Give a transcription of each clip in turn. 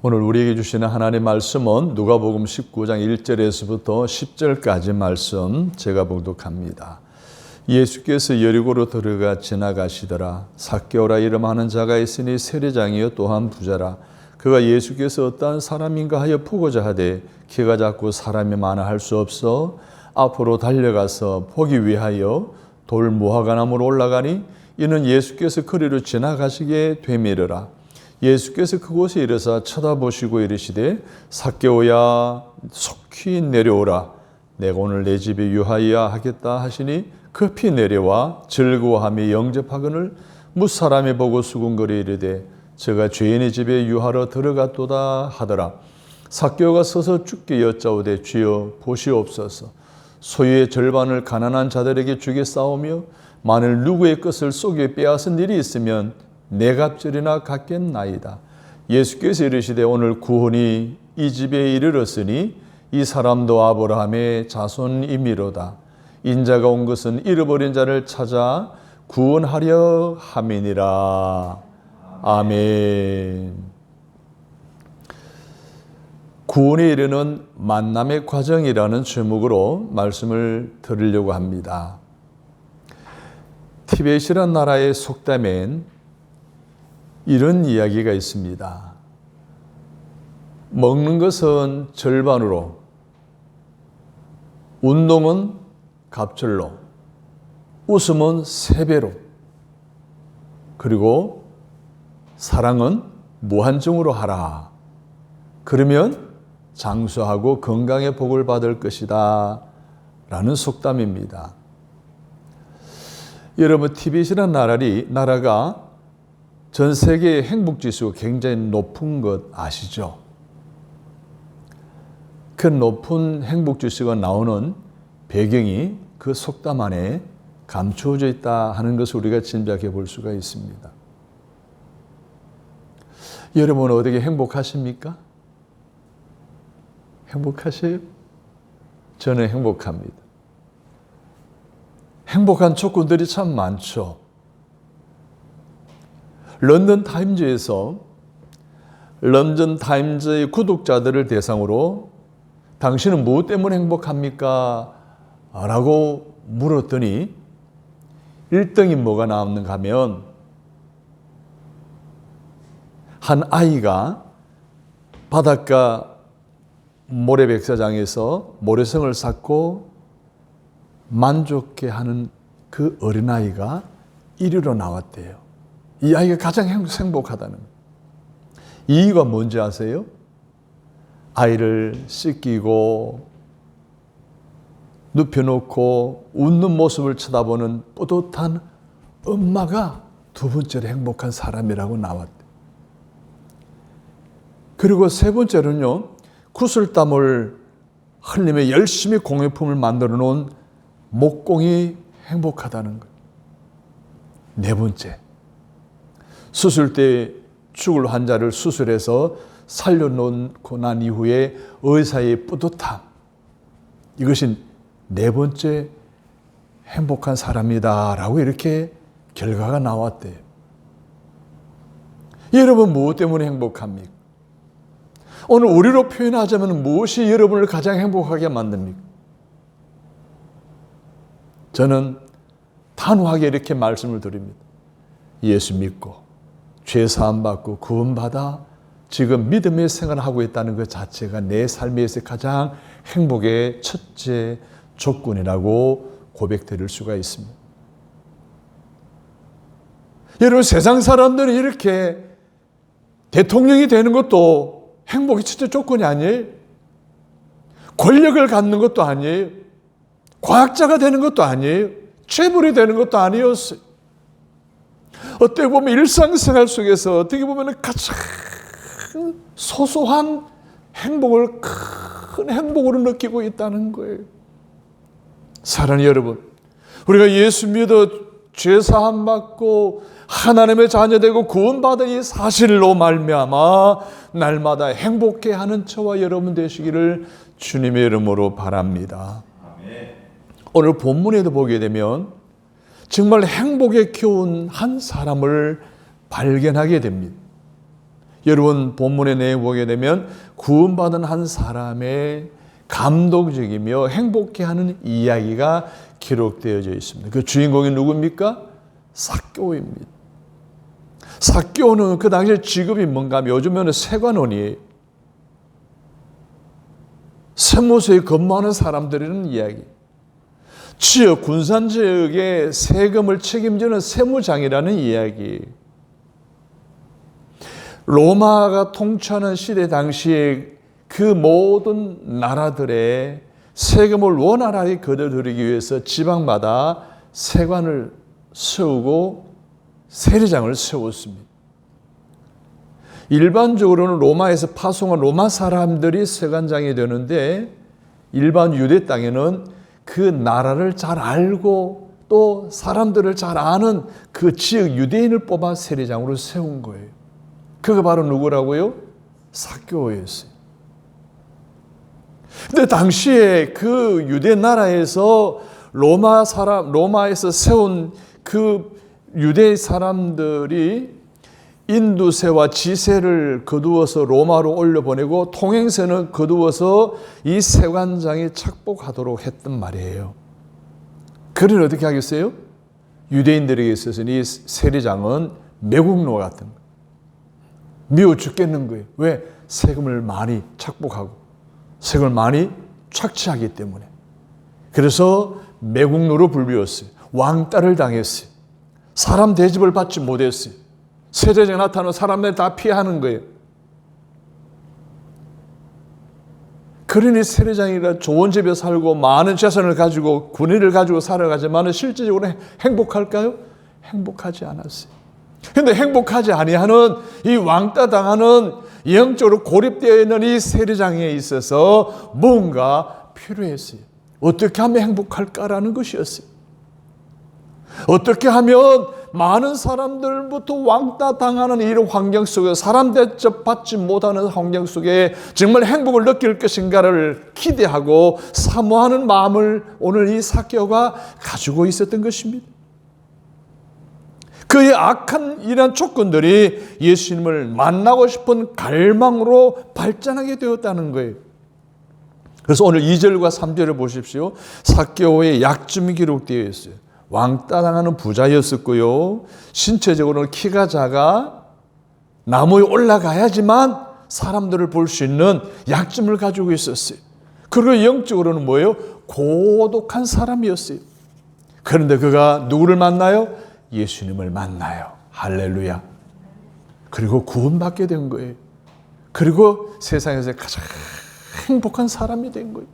오늘 우리에게 주시는 하나님의 말씀은 누가복음 19장 1절에서부터 10절까지 말씀 제가 봉독합니다. 예수께서 여리고로 들어가 지나가시더라. 삭개오라 이름하는 자가 있으니 세리장이요 또한 부자라. 그가 예수께서 어떠한 사람인가 하여 보고자 하되 키가 작고 사람이 많아 할 수 없어 앞으로 달려가서 보기 위하여 돌 무화과나무로 올라가니 이는 예수께서 거리로 지나가시게 되밀으라. 예수께서 그곳에 이르사 쳐다보시고 이르시되 삭개오야 속히 내려오라. 내가 오늘 내 집에 유하여야 하겠다 하시니 급히 내려와 즐거워하며 영접하거늘 무사람이 보고 수군거려 이르되 저가 죄인의 집에 유하러 들어갔도다 하더라. 삭개오가 서서 주께 여짜오되 주여 보시옵소서. 소유의 절반을 가난한 자들에게 주겠사오며 만일 누구의 것을 속여 빼앗은 일이 있으면 네 갑절이나 갚겠나이다. 예수께서 이르시되 오늘 구원이 이 집에 이르렀으니 이 사람도 아브라함의 자손이미로다. 인자가 온 것은 잃어버린 자를 찾아 구원하려 함이니라. 아멘. 구원에 이르는 만남의 과정이라는 제목으로 말씀을 드리려고 합니다. 티벳이라는 나라의 속담엔 이런 이야기가 있습니다. 먹는 것은 절반으로, 운동은 갑절로, 웃음은 3배로, 그리고 사랑은 무한정으로 하라. 그러면 장수하고 건강의 복을 받을 것이다 라는 속담입니다. 여러분, 티벳이라는 나라가 전 세계의 행복지수가 굉장히 높은 것 아시죠? 그 높은 행복지수가 나오는 배경이 그 속담 안에 감추어져 있다 하는 것을 우리가 짐작해 볼 수가 있습니다. 여러분은 어떻게 행복하십니까? 행복하세요? 저는 행복합니다. 행복한 조건들이 참 많죠. 런던 타임즈에서 런던 타임즈의 구독자들을 대상으로 당신은 무엇 때문에 행복합니까? 라고 물었더니 1등이 뭐가 나왔는가 하면 한 아이가 바닷가 모래백사장에서 모래성을 쌓고 만족해 하는 그 어린아이가 1위로 나왔대요. 이 아이가 가장 행복하다는 이유가 뭔지 아세요? 아이를 씻기고 눕혀놓고 웃는 모습을 쳐다보는 뿌듯한 엄마가 두 번째로 행복한 사람이라고 나왔대요. 그리고 세 번째로는요, 구슬땀을 흘리며 열심히 공예품을 만들어 놓은 목공이 행복하다는 거예요. 네 번째, 수술 때 죽을 환자를 수술해서 살려놓고 난 이후에 의사의 뿌듯함, 이것이 네 번째 행복한 사람이다라고 이렇게 결과가 나왔대요. 여러분 무엇 때문에 행복합니까? 오늘 우리로 표현하자면 무엇이 여러분을 가장 행복하게 만듭니까? 저는 단호하게 이렇게 말씀을 드립니다. 예수 믿고 죄 사함 받고 구원받아 지금 믿음의 생활을 하고 있다는 것 자체가 내 삶에서 가장 행복의 첫째 조건이라고 고백드릴 수가 있습니다. 여러분, 세상 사람들은 이렇게 대통령이 되는 것도 행복의 첫째 조건이 아니에요. 권력을 갖는 것도 아니에요. 과학자가 되는 것도 아니에요. 재벌이 되는 것도 아니었어요. 어떻게 보면 일상생활 속에서 어떻게 보면 가장 소소한 행복을 큰 행복으로 느끼고 있다는 거예요. 사랑하는 여러분, 우리가 예수 믿어 죄 사함 받고 하나님의 자녀 되고 구원받은 이 사실로 말미암아 날마다 행복해하는 저와 여러분 되시기를 주님의 이름으로 바랍니다. 오늘 본문에도 보게 되면 정말 행복의 교훈 한 사람을 발견하게 됩니다. 여러분 본문의 내용 보게 되면 구원받은 한 사람의 감동적이며 행복해하는 이야기가 기록되어져 있습니다. 그 주인공이 누굽니까? 삭개오입니다. 삭개오는 그 당시에 직업이 뭔가 하면 요즘에는 세관원이에요. 세무서에 근무하는 사람들이라는 이야기. 지역, 군산 지역의 세금을 책임지는 세무장이라는 이야기. 로마가 통치하는 시대 당시에 그 모든 나라들의 세금을 원활하게 거둬들이기 위해서 지방마다 세관을 세우고 세리장을 세웠습니다. 일반적으로는 로마에서 파송한 로마 사람들이 세관장이 되는데 일반 유대 땅에는 그 나라를 잘 알고 또 사람들을 잘 아는 그 지역 유대인을 뽑아 세리장으로 세운 거예요. 그가 바로 누구라고요? 삭개오였어요. 근데 당시에 그 유대 나라에서 로마에서 세운 그 유대 사람들이 인두세와 지세를 거두어서 로마로 올려보내고 통행세는 거두어서 이 세관장에 착복하도록 했단 말이에요. 그러니 어떻게 하겠어요? 유대인들에게 있어서는 이 세리장은 매국노 같은 거예요. 미워 죽겠는 거예요. 왜? 세금을 많이 착복하고 세금을 많이 착취하기 때문에. 그래서 매국노로 불리웠어요. 왕따를 당했어요. 사람 대접을 받지 못했어요. 세대에 나타나는 사람들 다 피하는 거예요. 그러니 세리장이라 좋은 집에 살고 많은 재산을 가지고 군의를 가지고 살아가지만 실질적으로 행복할까요? 행복하지 않았어요. 그런데 행복하지 아니하는 이 왕따 당하는 영적으로 고립되어 있는 이 세리장에 있어서 뭔가 필요했어요. 어떻게 하면 행복할까라는 것이었어요. 어떻게 하면 많은 사람들부터 왕따 당하는 이런 환경 속에 사람 대접받지 못하는 환경 속에 정말 행복을 느낄 것인가를 기대하고 사모하는 마음을 오늘 이 삭개오가 가지고 있었던 것입니다. 그의 악한 이런 조건들이 예수님을 만나고 싶은 갈망으로 발전하게 되었다는 거예요. 그래서 오늘 2절과 3절을 보십시오. 삭개오의 약점이 기록되어 있어요. 왕따 당하는 부자였었고요. 신체적으로는 키가 작아 나무에 올라가야지만 사람들을 볼 수 있는 약점을 가지고 있었어요. 그리고 영적으로는 뭐예요? 고독한 사람이었어요. 그런데 그가 누구를 만나요? 예수님을 만나요. 할렐루야. 그리고 구원받게 된 거예요. 그리고 세상에서 가장 행복한 사람이 된 거예요.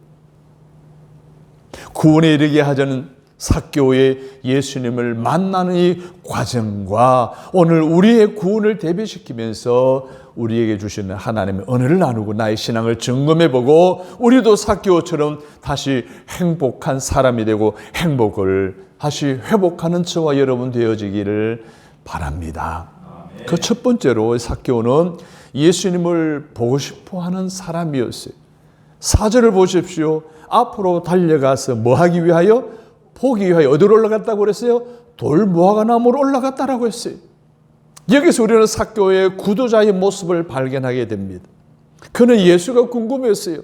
구원에 이르게 하자는 삭개오의 예수님을 만나는 이 과정과 오늘 우리의 구원을 대비시키면서 우리에게 주시는 하나님의 은혜를 나누고 나의 신앙을 점검해보고 우리도 삭개오처럼 다시 행복한 사람이 되고 행복을 다시 회복하는 저와 여러분 되어지기를 바랍니다. 그 첫 번째로 삭개오는 예수님을 보고 싶어하는 사람이었어요. 4절을 보십시오. 앞으로 달려가서 뭐 하기 위하여? 보기 위하여 어디로 올라갔다고 그랬어요? 돌무화과나무로 올라갔다라고 했어요. 여기서 우리는 삭개오의 구도자의 모습을 발견하게 됩니다. 그는 예수가 궁금했어요.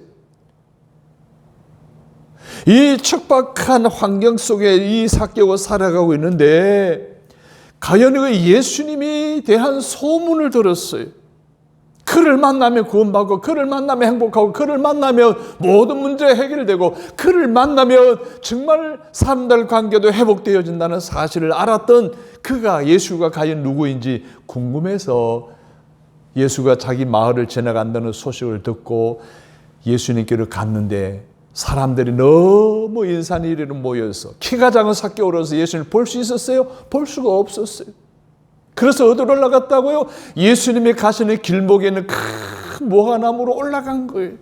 이 척박한 환경 속에 이 삭개오가 살아가고 있는데 과연 그 예수님이 대한 소문을 들었어요. 그를 만나면 구원받고 그를 만나면 행복하고 그를 만나면 모든 문제 해결되고 그를 만나면 정말 사람들 관계도 회복되어진다는 사실을 알았던 그가 예수가 과연 누구인지 궁금해서 예수가 자기 마을을 지나간다는 소식을 듣고 예수님께로 갔는데 사람들이 너무 인산이리로 모여서 키가 작은 삭개오로서 예수님을 볼 수 있었어요? 볼 수가 없었어요. 그래서 어디로 올라갔다고요? 예수님이 가시는 길목에 있는 큰 무화과나무로 올라간 거예요.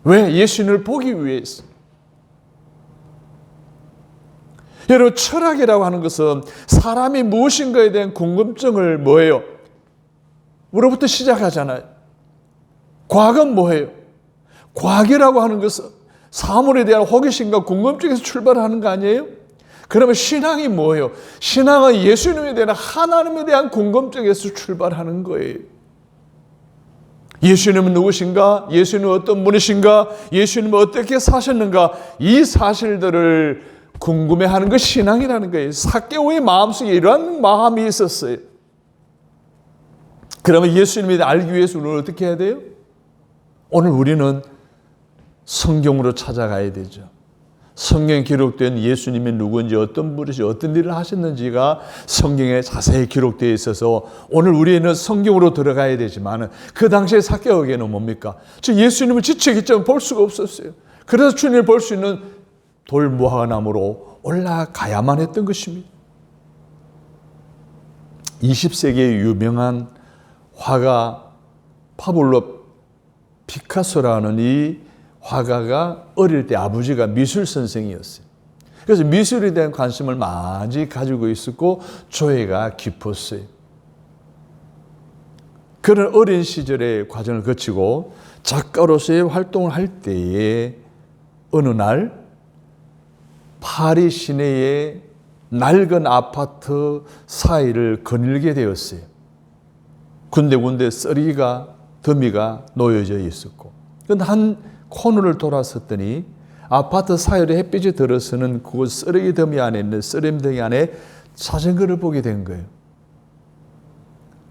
왜? 예수님을 보기 위해서. 여러분, 철학이라고 하는 것은 사람이 무엇인가에 대한 궁금증을 뭐예요? 우로부터 시작하잖아요. 과학은 뭐예요? 과학이라고 하는 것은 사물에 대한 호기심과 궁금증에서 출발하는 거 아니에요? 그러면 신앙이 뭐예요? 신앙은 예수님에 대한 하나님에 대한 궁금증에서 출발하는 거예요. 예수님은 누구신가? 예수님은 어떤 분이신가? 예수님은 어떻게 사셨는가? 이 사실들을 궁금해하는 것이 신앙이라는 거예요. 삭개오의 마음속에 이러한 마음이 있었어요. 그러면 예수님을 알기 위해서 우리는 어떻게 해야 돼요? 오늘 우리는 성경으로 찾아가야 되죠. 성경에 기록된 예수님이 누구인지, 어떤 분이신지, 어떤 일을 하셨는지가 성경에 자세히 기록되어 있어서 오늘 우리는 성경으로 들어가야 되지만 그 당시에 삭개오에게는 뭡니까? 즉 예수님을 지체기점 볼 수가 없었어요. 그래서 주님을 볼 수 있는 돌무화과나무로 올라가야만 했던 것입니다. 20세기의 유명한 화가 파블로 피카소라는 이 화가가 어릴 때 아버지가 미술 선생이었어요. 그래서 미술에 대한 관심을 많이 가지고 있었고 조예가 깊었어요. 그런 어린 시절의 과정을 거치고 작가로서의 활동을 할 때에 어느 날 파리 시내의 낡은 아파트 사이를 거닐게 되었어요. 군데군데 쓰레기가, 더미가 놓여져 있었고, 그런데 한 코너를 돌아섰더니 아파트 사이로 햇빛이 들어서는 그 쓰레기 더미 안에 있는 쓰레기덩이 안에 자전거를 보게 된 거예요.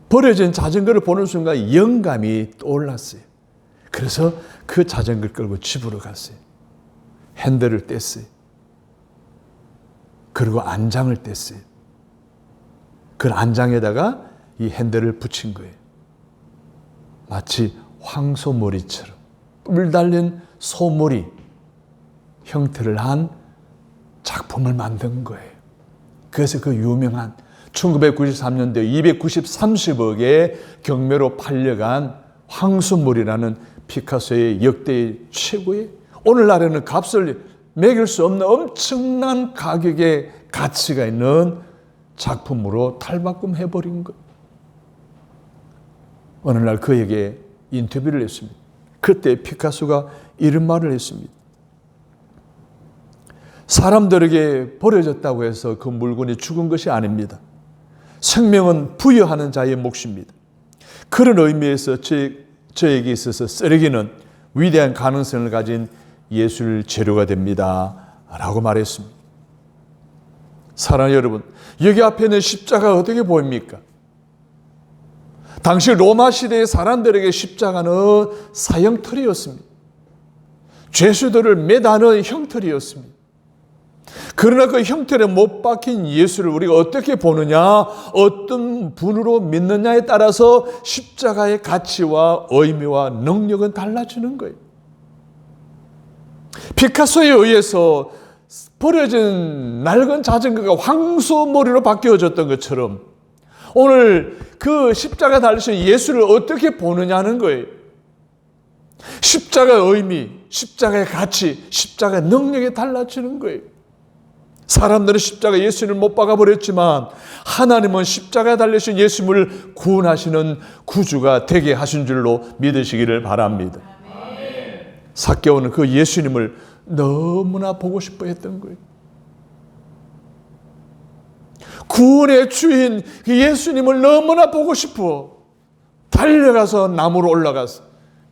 버려진 자전거를 보는 순간 영감이 떠올랐어요. 그래서 그 자전거를 끌고 집으로 갔어요. 핸들을 뗐어요. 그리고 안장을 뗐어요. 그 안장에다가 이 핸들을 붙인 거예요. 마치 황소머리처럼 뿔 달린 소머리 형태를 한 작품을 만든 거예요. 그래서 그 유명한 1993년도에 230억의 경매로 팔려간 황소머리라는 피카소의 역대 최고의, 오늘날에는 값을 매길 수 없는 엄청난 가격의 가치가 있는 작품으로 탈바꿈해버린 것. 어느 날 그에게 인터뷰를 했습니다. 그때 피카소가 이런 말을 했습니다. 사람들에게 버려졌다고 해서 그 물건이 죽은 것이 아닙니다. 생명은 부여하는 자의 몫입니다. 그런 의미에서 저에게 있어서 쓰레기는 위대한 가능성을 가진 예술 재료가 됩니다. 라고 말했습니다. 사랑하는 여러분, 여기 앞에 있는 십자가 어떻게 보입니까? 당시 로마 시대의 사람들에게 십자가는 사형틀이었습니다. 죄수들을 매다는 형틀이었습니다. 그러나 그 형틀에 못 박힌 예수를 우리가 어떻게 보느냐, 어떤 분으로 믿느냐에 따라서 십자가의 가치와 의미와 능력은 달라지는 거예요. 피카소에 의해서 버려진 낡은 자전거가 황소머리로 바뀌어졌던 것처럼 오늘 그 십자가 달리신 예수를 어떻게 보느냐는 거예요. 십자가의 의미, 십자가의 가치, 십자가의 능력이 달라지는 거예요. 사람들은 십자가 예수를 못 박아버렸지만 하나님은 십자가에 달리신 예수님을 구원하시는 구주가 되게 하신 줄로 믿으시기를 바랍니다. 삭개오는 그 예수님을 너무나 보고 싶어 했던 거예요. 구원의 주인 그 예수님을 너무나 보고 싶어 달려가서 나무로 올라가서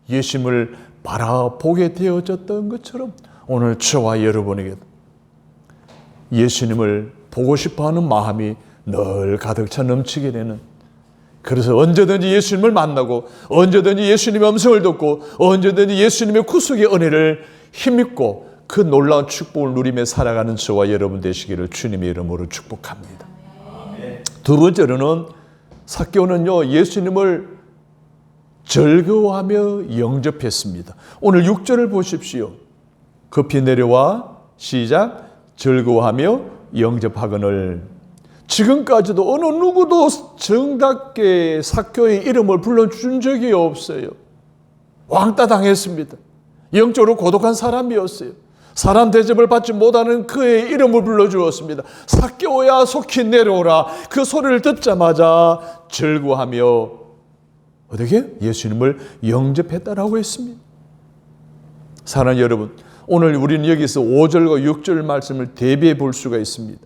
예수님을 바라보게 되어졌던 것처럼 오늘 저와 여러분에게 예수님을 보고 싶어하는 마음이 늘 가득 차 넘치게 되는, 그래서 언제든지 예수님을 만나고 언제든지 예수님의 음성을 듣고 언제든지 예수님의 구속의 은혜를 힘입고 그 놀라운 축복을 누리며 살아가는 저와 여러분 되시기를 주님의 이름으로 축복합니다. 두 번째로는 삭개오는요 예수님을 즐거워하며 영접했습니다. 오늘 6절을 보십시오. 급히 내려와 시작 즐거워하며 영접하거늘. 지금까지도 어느 누구도 정답게 삭개오의 이름을 불러준 적이 없어요. 왕따 당했습니다. 영적으로 고독한 사람이었어요. 사람 대접을 받지 못하는 그의 이름을 불러주었습니다. 삭개오야 속히 내려오라. 그 소리를 듣자마자 즐거워하며 어떻게? 예수님을 영접했다라고 했습니다. 사랑하는 여러분, 오늘 우리는 여기서 5절과 6절 말씀을 대비해 볼 수가 있습니다.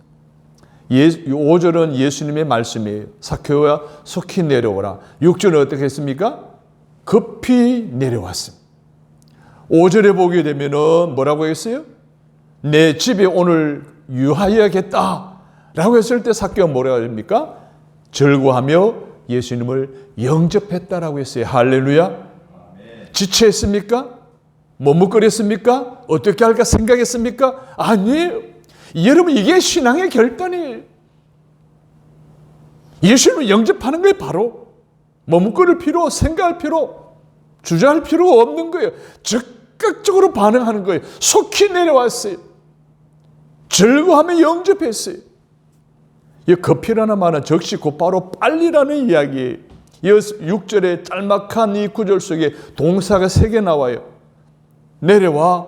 5절은 예수님의 말씀이에요. 삭개오야 속히 내려오라. 6절은 어떻게 했습니까? 급히 내려왔습니다. 5절에 보게 되면은 뭐라고 했어요? 내 집에 오늘 유하여야겠다 라고 했을 때 삭개오가 뭐라고 합니까? 절구하며 예수님을 영접했다라고 했어요. 할렐루야. 지체했습니까? 머뭇거렸습니까? 어떻게 할까 생각했습니까? 아니에요. 여러분, 이게 신앙의 결단이에요. 예수님을 영접하는 거예요. 바로 머뭇거릴 필요, 생각할 필요, 주저할 필요가 없는 거예요. 적극적으로 반응하는 거예요. 속히 내려왔어요. 절구하며 영접했어요. 이 급히라는 말은 즉시 곧바로 빨리라는 이야기예요. 6절에 짤막한 이 구절 속에 동사가 3개 나와요. 내려와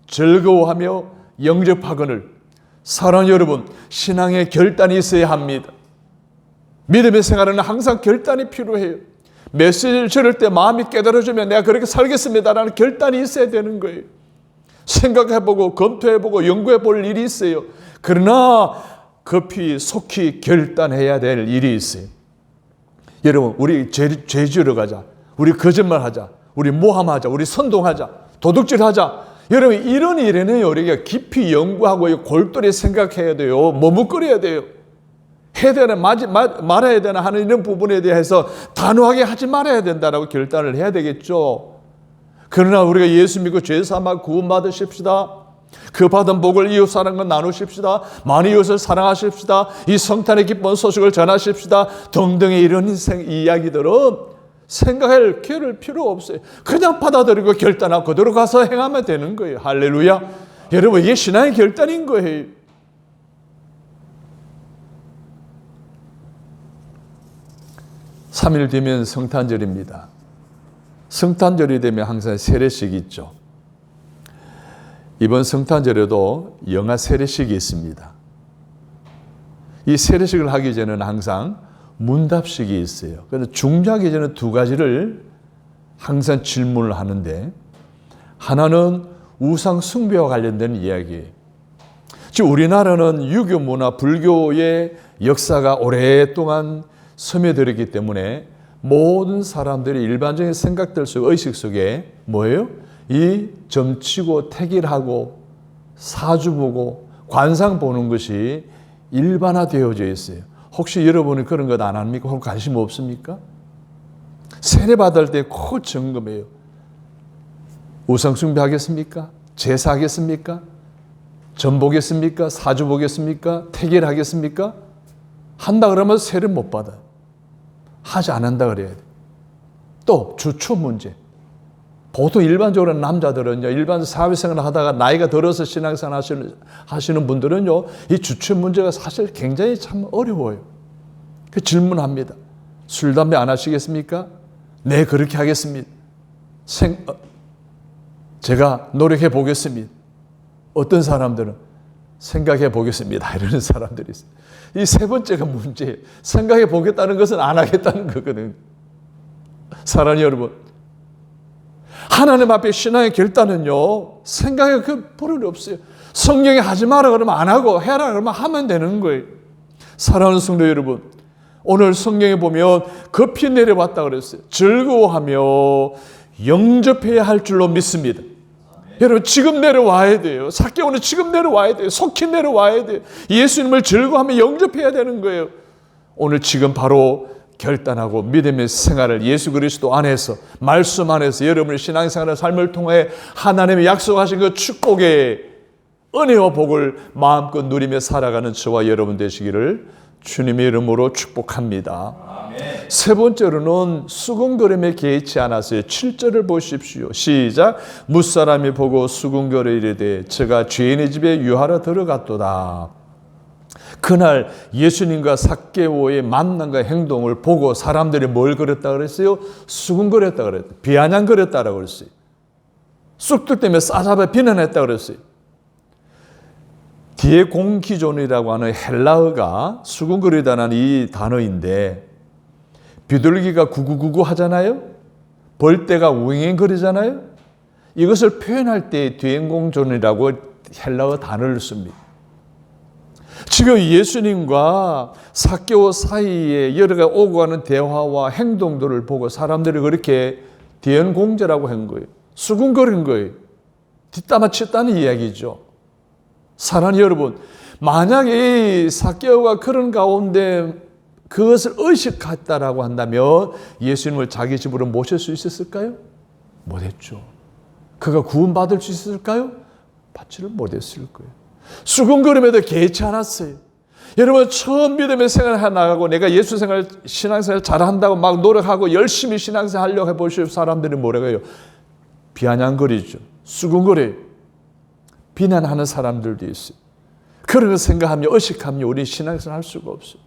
즐거워하며 영접하거늘. 사랑하는 여러분, 신앙의 결단이 있어야 합니다. 믿음의 생활은 항상 결단이 필요해요. 메시지를 들을 때 마음이 깨달아지면 내가 그렇게 살겠습니다라는 결단이 있어야 되는 거예요. 생각해보고 검토해보고 연구해볼 일이 있어요. 그러나 급히 속히 결단해야 될 일이 있어요. 여러분, 우리 죄 지으러 가자, 우리 거짓말하자, 우리 모함하자, 우리 선동하자, 도둑질하자. 여러분, 이런 일에는 우리가 깊이 연구하고 골똘히 생각해야 돼요. 머뭇거려야 돼요. 해야 되나 말아야 되나 하는 이런 부분에 대해서 단호하게 하지 말아야 된다라고 결단을 해야 되겠죠. 그러나 우리가 예수 믿고 죄 삼아 구원 받으십시다. 그 받은 복을 이웃 사랑과 나누십시다. 많은 이웃을 사랑하십시다. 이 성탄의 기쁜 소식을 전하십시다. 등등의 이런 인생 이야기들은 생각할 필요 없어요. 그냥 받아들이고 결단하고 그대로 가서 행하면 되는 거예요. 할렐루야. 여러분, 이게 신앙의 결단인 거예요. (3일) 뒤면 성탄절입니다. 성탄절이 되면 항상 세례식이 있죠. 이번 성탄절에도 영아 세례식이 있습니다. 이 세례식을 하기 전에는 항상 문답식이 있어요. 그래서 중요하기 전에 2가지를 항상 질문을 하는데, 하나는 우상 숭배와 관련된 이야기예요. 즉 우리나라는 유교 문화, 불교의 역사가 오랫동안 스며들었기 때문에 모든 사람들이 일반적인 생각들 속, 의식 속에 뭐예요? 이 점치고 택일하고 사주 보고 관상 보는 것이 일반화되어져 있어요. 혹시 여러분은 그런 것 안 합니까? 혹시 관심 없습니까? 세례 받을 때 꼭 점검해요. 우상 숭배하겠습니까? 제사하겠습니까? 점 보겠습니까? 사주 보겠습니까? 택일하겠습니까? 한다 그러면 세례 못 받아요. 하지 안 한다 그래야 돼. 또 주초 문제. 보통 일반적으로 남자들은요, 일반 사회생활을 하다가 나이가 들어서 신앙생활 하시는 분들은요, 이 주초 문제가 사실 굉장히 참 어려워요. 그 질문합니다. 술, 담배 안 하시겠습니까? 네, 그렇게 하겠습니다. 제가 노력해 보겠습니다. 어떤 사람들은 생각해 보겠습니다. 이러는 사람들이 있어요. 이 3번째가 문제예요. 생각해 보겠다는 것은 안 하겠다는 거거든요. 사랑하는 여러분, 하나님 앞에 신앙의 결단은요, 생각에 그 버릇이 없어요. 성경에 하지 마라 그러면 안 하고, 해라 그러면 하면 되는 거예요. 사랑하는 성도 여러분, 오늘 성경에 보면 급히 내려왔다 그랬어요. 즐거워하며 영접해야 할 줄로 믿습니다. 여러분, 지금 내려와야 돼요. 삭개오는 지금 내려와야 돼요. 속히 내려와야 돼요. 예수님을 즐거워하며 영접해야 되는 거예요. 오늘 지금 바로 결단하고 믿음의 생활을 예수 그리스도 안에서, 말씀 안에서 여러분의 신앙생활의 삶을 통해 하나님이 약속하신 그 축복의 은혜와 복을 마음껏 누리며 살아가는 저와 여러분 되시기를 주님의 이름으로 축복합니다. 아멘. 3번째로는 수군거림에 개의치 않았어요. 7절을 보십시오. 시작. 무사람이 보고 수군거려 이르되 저가 죄인의 집에 유하러 들어갔도다. 그날 예수님과 삭개오의 만남과 행동을 보고 사람들이 뭘 그랬다 그랬어요? 수군거렸다 그랬어요. 비아냥거렸다라고 그랬어요. 쑥들 때문에 싸잡아 비난했다 그랬어요. 뒤에 공기존이라고 하는 헬라어가 수군거리다는 이 단어인데, 비둘기가 구구구구 하잖아요. 벌떼가 윙윙거리잖아요. 이것을 표현할 때 뒤행공존이라고 헬라어 단어를 씁니다. 지금 예수님과 삭개오 사이에 여러 가지 오고 가는 대화와 행동들을 보고 사람들이 그렇게 대연공제라고 한 거예요. 수군거린 거예요. 뒷담화 쳤다는 이야기죠. 사랑하는 여러분, 만약에 이 삭개오가 그런 가운데 그것을 의식했다라고 한다면 예수님을 자기 집으로 모실 수 있었을까요? 못했죠. 그가 구원받을 수 있었을까요? 받지를 못했을 거예요. 수군거림에도 개의치 않았어요. 여러분, 처음 믿음의 생활을 나가고 내가 예수 생활, 신앙생활 잘한다고 막 노력하고 열심히 신앙생활 하려고 해보실 사람들이 뭐라고 해요? 비아냥거리죠. 수군거려요. 비난하는 사람들도 있어요. 그런 거 생각하며 의식하며 우리 신앙생활 할 수가 없어요.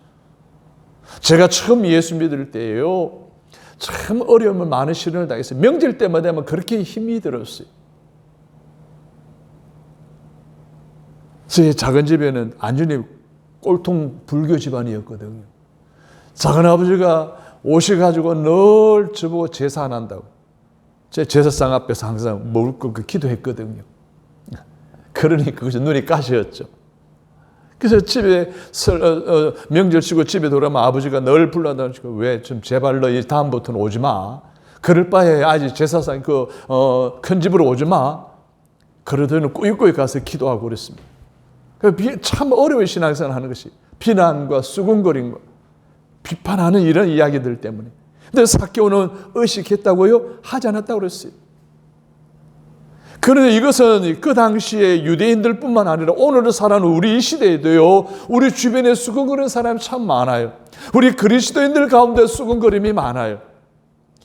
제가 처음 예수 믿을 때예요. 참 어려움을 많은 시련을 당했어요. 명절 때마다 그렇게 힘이 들었어요. 제 작은 집에는 안준이 꼴통 불교 집안이었거든요. 작은 아버지가 오셔가지고 늘 저보고 제사 안 한다고. 제 제사상 앞에서 항상 먹을 거 기도했거든요. 그러니 그것이 눈이 가시였죠. 그래서 집에 명절 쉬고 집에 돌아오면 아버지가 늘 불러다니고 왜 좀 제발 너 다음부터는 오지 마. 그럴 바에 아직 제사상 큰 집으로 오지 마. 그러더니 꾸역꾸역 가서 기도하고 그랬습니다. 참 어려운 신앙생활 하는 것이 비난과 수군거림과 비판하는 이런 이야기들 때문에. 근데 삭개오는 의식했다고요? 하지 않았다고 그랬어요. 그런데 이것은 그 당시에 유대인들 뿐만 아니라 오늘을 살아가는 우리 이 시대에도요, 우리 주변에 수군거리는 사람이 참 많아요. 우리 그리스도인들 가운데 수군거림이 많아요.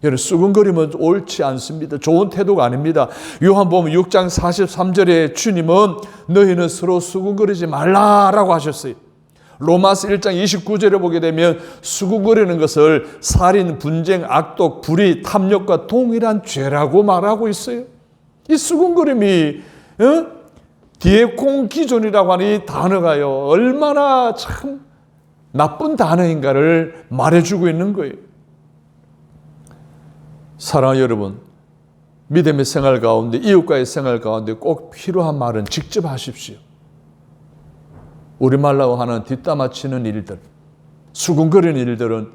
여러분, 수군거림은 옳지 않습니다. 좋은 태도가 아닙니다. 요한복음 6장 43절에 주님은 너희는 서로 수군거리지 말라라고 하셨어요. 로마서 1장 29절에 보게 되면 수군거리는 것을 살인, 분쟁, 악독, 불의, 탐욕과 동일한 죄라고 말하고 있어요. 이 수군거림이 디에콘기존이라고 하는 이 단어가요, 얼마나 참 나쁜 단어인가를 말해주고 있는 거예요. 사랑하는 여러분, 믿음의 생활 가운데, 이웃과의 생활 가운데 꼭 필요한 말은 직접 하십시오. 우리말로 하는 뒷담화치는 일들, 수군거리는 일들은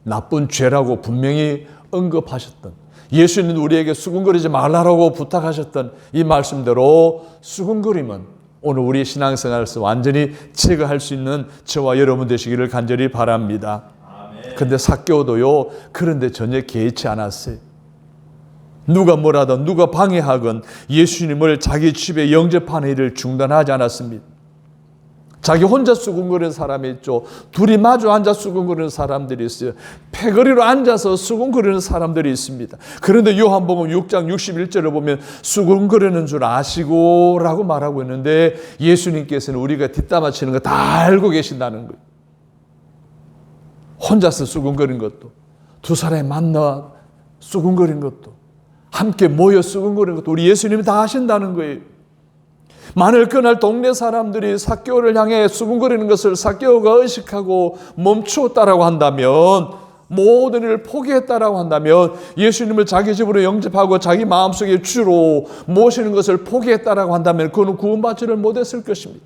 나쁜 죄라고 분명히 언급하셨던, 예수님은 우리에게 수군거리지 말라고 부탁하셨던 이 말씀대로 수군거림은 오늘 우리 신앙생활에서 완전히 제거할 수 있는 저와 여러분 되시기를 간절히 바랍니다. 그런데 삭개오도요, 그런데 전혀 개의치 않았어요. 누가 뭐라든 누가 방해하건 예수님을 자기 집에 영접하는 일을 중단하지 않았습니다. 자기 혼자 수군거리는 사람이 있죠. 둘이 마주 앉아 수군거리는 사람들이 있어요. 패거리로 앉아서 수군거리는 사람들이 있습니다. 그런데 요한복음 6장 61절을 보면 수군거리는 줄 아시고 라고 말하고 있는데 예수님께서는 우리가 뒷담화치는 거 다 알고 계신다는 거예요. 혼자서 수군거린 것도, 두 사람이 만나 수군거린 것도, 함께 모여 수군거린 것도 우리 예수님이 다 아신다는 거예요. 만일 그날 동네 사람들이 삭개오를 향해 수군거리는 것을 삭개오가 의식하고 멈추었다라고 한다면, 모든 일을 포기했다라고 한다면, 예수님을 자기 집으로 영접하고 자기 마음속에 주로 모시는 것을 포기했다라고 한다면 그는 구원받지를 못했을 것입니다.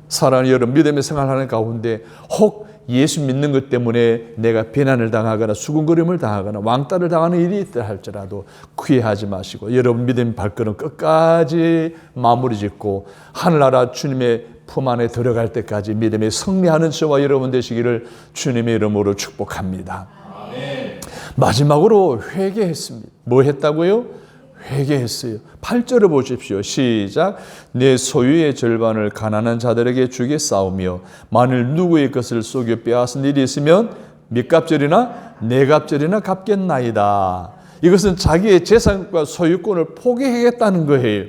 사랑하는 여러분, 믿음의 생활하는 가운데 혹 예수 믿는 것 때문에 내가 비난을 당하거나 수군거림을 당하거나 왕따를 당하는 일이 있다 할지라도 후회하지 마시고 여러분 믿음의 발걸음 끝까지 마무리 짓고 하늘나라 주님의 품 안에 들어갈 때까지 믿음에 승리하는 저와 여러분 되시기를 주님의 이름으로 축복합니다. 아멘. 마지막으로 회개했습니다. 뭐 했다고요? 회개했어요. 8절을 보십시오. 시작. 내 소유의 절반을 가난한 자들에게 주겠사오며 만일 누구의 것을 속여 빼앗은 일이 있으면 몇 갑절이나 네 갑절이나 갚겠나이다. 이것은 자기의 재산과 소유권을 포기하겠다는 거예요.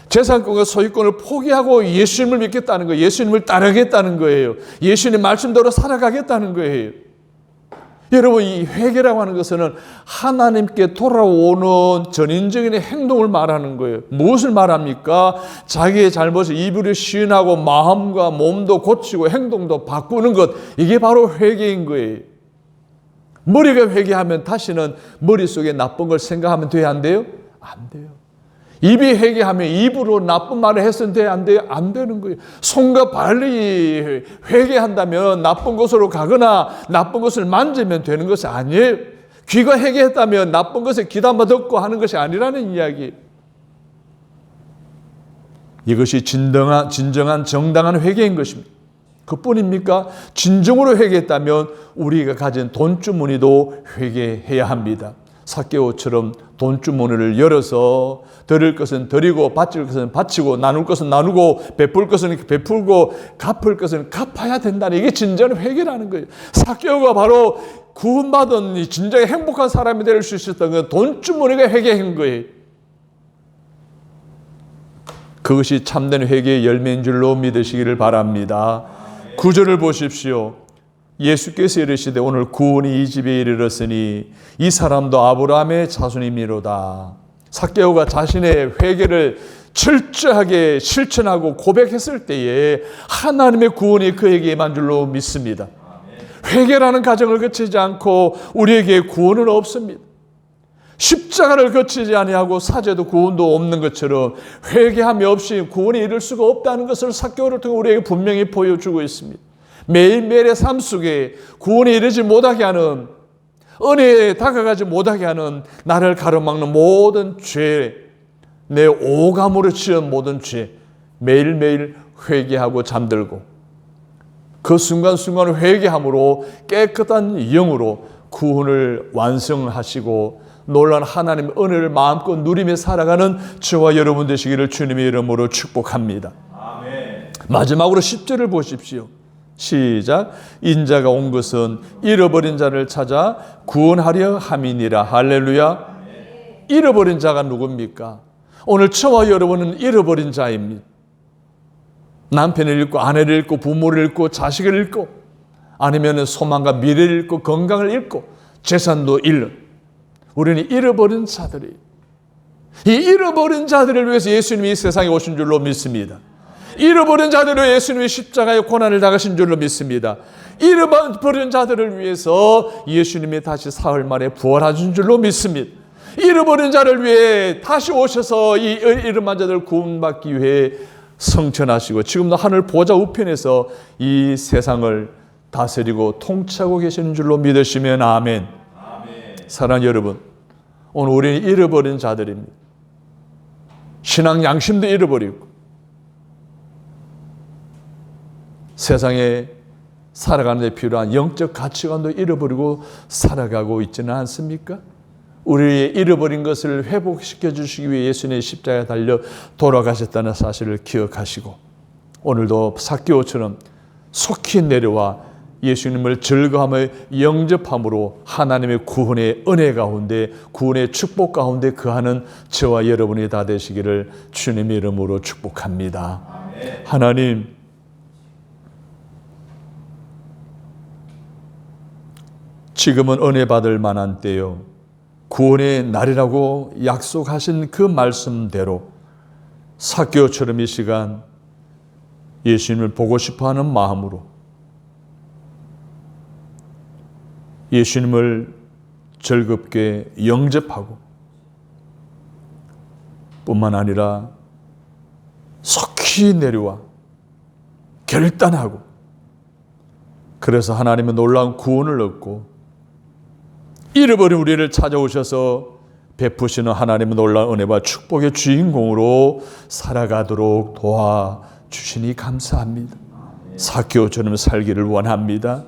재산권과 소유권을 포기하고 예수님을 믿겠다는 거예요. 예수님을 따르겠다는 거예요. 예수님 말씀대로 살아가겠다는 거예요. 여러분, 이 회개라고 하는 것은 하나님께 돌아오는 전인적인 행동을 말하는 거예요. 무엇을 말합니까? 자기의 잘못을 입으로 시인하고 마음과 몸도 고치고 행동도 바꾸는 것, 이게 바로 회개인 거예요. 머리가 회개하면 다시는 머릿속에 나쁜 걸 생각하면 돼야 안 돼요? 안 돼요. 입이 회개하면 입으로 나쁜 말을 했으면 돼야 안 돼요? 안 되는 거예요. 손과 발이 회개한다면 나쁜 곳으로 가거나 나쁜 것을 만지면 되는 것이 아니에요. 귀가 회개했다면 나쁜 것에 귀도 한번 듣고 하는 것이 아니라는 이야기. 이것이 진정한 정당한 회개인 것입니다. 그뿐입니까? 진정으로 회개했다면 우리가 가진 돈주머니도 회개해야 합니다. 삭개오처럼 돈주머니를 열어서 드릴 것은 드리고 바칠 것은 바치고 나눌 것은 나누고 베풀 것은 베풀고 갚을 것은 갚아야 된다는, 이게 진정한 회개라는 거예요. 삭개오가 바로 구원받은 이 진정의 행복한 사람이 될 수 있었던 건 돈주머니가 회개한 거예요. 그것이 참된 회개의 열매인 줄로 믿으시기를 바랍니다. 9절을 보십시오. 예수께서 이르시되 오늘 구원이 이 집에 이르렀으니 이 사람도 아브라함의 자손이미로다. 삭개오가 자신의 회개를 철저하게 실천하고 고백했을 때에 하나님의 구원이 그에게 임한 줄로 믿습니다. 회개라는 과정을 거치지 않고 우리에게 구원은 없습니다. 십자가를 거치지 아니하고 사죄도 구원도 없는 것처럼 회개함이 없이 구원에 이를 수가 없다는 것을 삭개오를 통해 우리에게 분명히 보여주고 있습니다. 매일매일의 삶 속에 구원에 이르지 못하게 하는, 은혜에 다가가지 못하게 하는, 나를 가로막는 모든 죄, 내 오감으로 지은 모든 죄, 매일매일 회개하고 잠들고 그 순간순간 회개함으로 깨끗한 영으로 구원을 완성하시고 놀라운 하나님의 은혜를 마음껏 누리며 살아가는 저와 여러분 되시기를 주님의 이름으로 축복합니다. 아멘. 마지막으로 10절을 보십시오. 시작. 인자가 온 것은 잃어버린 자를 찾아 구원하려 함이니라. 할렐루야. 아멘. 잃어버린 자가 누굽니까? 오늘 저와 여러분은 잃어버린 자입니다. 남편을 잃고 아내를 잃고 부모를 잃고 자식을 잃고 아니면 소망과 미래를 잃고 건강을 잃고 재산도 잃는, 우리는 잃어버린 자들이, 이 잃어버린 자들을 위해서 예수님이 이 세상에 오신 줄로 믿습니다. 잃어버린 자들을 위해 예수님이 십자가의 고난을 당하신 줄로 믿습니다. 잃어버린 자들을 위해서 예수님이 다시 사흘 만에 부활하신 줄로 믿습니다. 잃어버린 자를 위해 다시 오셔서 이 잃어버린 자들을 구원받기 위해 성천하시고 지금도 하늘 보좌 우편에서 이 세상을 다스리고 통치하고 계시는 줄로 믿으시면 아멘. 사랑하는 여러분, 오늘 우리는 잃어버린 자들입니다. 신앙 양심도 잃어버리고 세상에 살아가는 데 필요한 영적 가치관도 잃어버리고 살아가고 있지는 않습니까? 우리의 잃어버린 것을 회복시켜 주시기 위해 예수님의 십자가에 달려 돌아가셨다는 사실을 기억하시고 오늘도 삭개오처럼 속히 내려와 예수님을 즐거움을 영접함으로 하나님의 구원의 은혜 가운데, 구원의 축복 가운데 거하는 저와 여러분이 다 되시기를 주님의 이름으로 축복합니다. 아멘. 하나님, 지금은 은혜 받을 만한 때요, 구원의 날이라고 약속하신 그 말씀대로 삭개오처럼 이 시간 예수님을 보고 싶어하는 마음으로 예수님을 즐겁게 영접하고 뿐만 아니라 속히 내려와 결단하고 그래서 하나님의 놀라운 구원을 얻고 잃어버린 우리를 찾아오셔서 베푸시는 하나님의 놀라운 은혜와 축복의 주인공으로 살아가도록 도와주시니 감사합니다. 삭개오처럼 살기를 원합니다.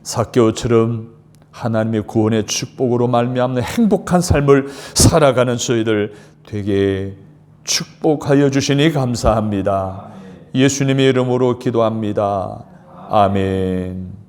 삭개오처럼 하나님의 구원의 축복으로 말미암는 행복한 삶을 살아가는 저희들 되게 축복하여 주시니 감사합니다. 예수님의 이름으로 기도합니다. 아멘.